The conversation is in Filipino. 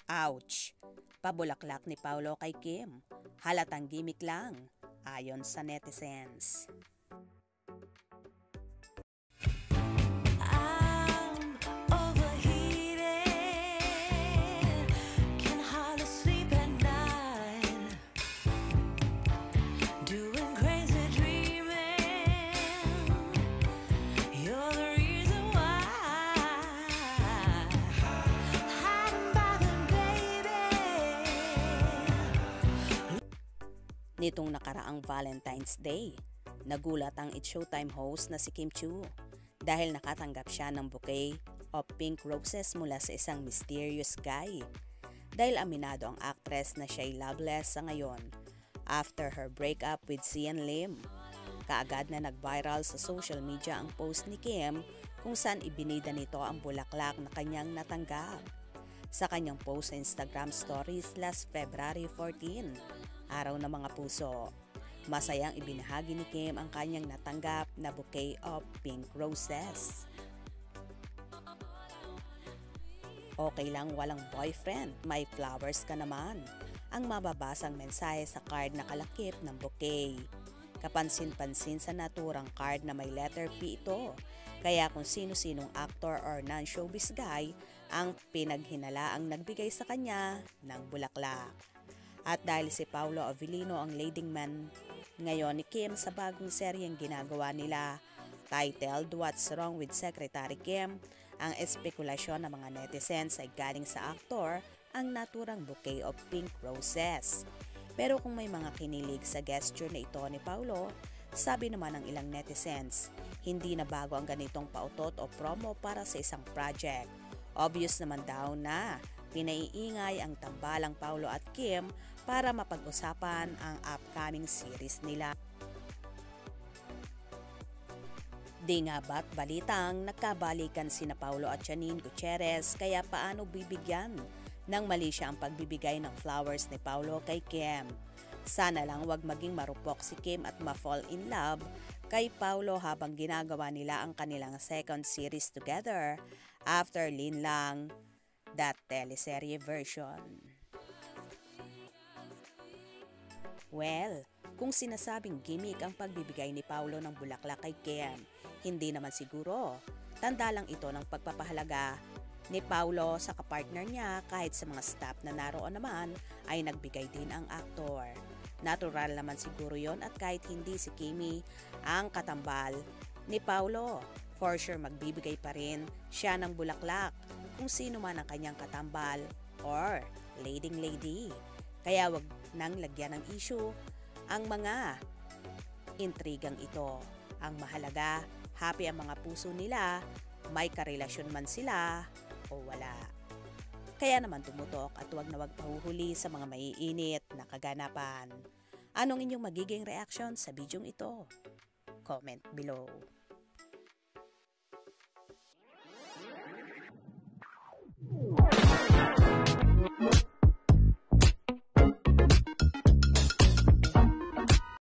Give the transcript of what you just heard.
Ouch! Pabulaklak ni Paulo kay Kim. Halatang gimmick lang, ayon sa netizens. Nitong nakaraang Valentine's Day, nagulat ang It's Showtime host na si Kim Chiu dahil nakatanggap siya ng bouquet of pink roses mula sa isang mysterious guy. Dahil aminado ang actress na siya'y loveless sa ngayon after her breakup with Sian Lim. Kaagad na nag-viral sa social media ang post ni Kim kung saan ibinida nito ang bulaklak na kanyang natanggap. Sa kanyang post sa Instagram stories last February 14, araw ng mga puso, masayang ibinahagi ni Kim ang kanyang natanggap na bouquet of pink roses. Okay lang walang boyfriend, may flowers ka naman, ang mababasang mensahe sa card na kalakip ng bouquet. Kapansin-pansin sa naturang card na may letter P ito, kaya kung sino-sinong actor or non-showbiz guy ang pinaghinalaang nagbigay sa kanya ng bulaklak. At dahil si Paulo Avellino ang leading man ngayon ni Kim sa bagong seryeng ginagawa nila, titled What's Wrong with Secretary Kim, ang espekulasyon ng mga netizens ay galing sa aktor ang naturang bouquet of pink roses. Pero kung may mga kinilig sa gesture na ito ni Paulo, sabi naman ng ilang netizens, hindi na bago ang ganitong pautot o promo para sa isang project. Obvious naman daw na pinaiingay ang tambalang Paulo at Kim para mapag-usapan ang upcoming series nila. Di nga ba't balitang nagkabalikan sina Paulo at Janine Gutierrez, kaya paano bibigyan ng mali siya ang pagbibigay ng flowers ni Paulo kay Kim. Sana lang wag maging marupok si Kim at ma-fall in love kay Paulo habang ginagawa nila ang kanilang second series together after Linlang, that teleserye version. Well, kung sinasabing gimmick ang pagbibigay ni Paulo ng bulaklak kay Kim, hindi naman siguro. Tanda lang ito ng pagpapahalaga ni Paulo sa kapartner niya kahit sa mga staff na naroon naman ay nagbigay din ang aktor. Natural naman siguro yon at kahit hindi si Kimi ang katambal ni Paulo, for sure magbibigay pa rin siya ng bulaklak kung sino man ang kanyang katambal or leading lady. Kaya wag nang lagyan ng issue ang mga intrigang ito. Ang mahalaga, happy ang mga puso nila, may karelasyon man sila o wala. Kaya naman tumutok at wag na wag pahuhuli sa mga maiinit na kaganapan. Anong inyong magiging reaction sa bidyong ito? Comment below.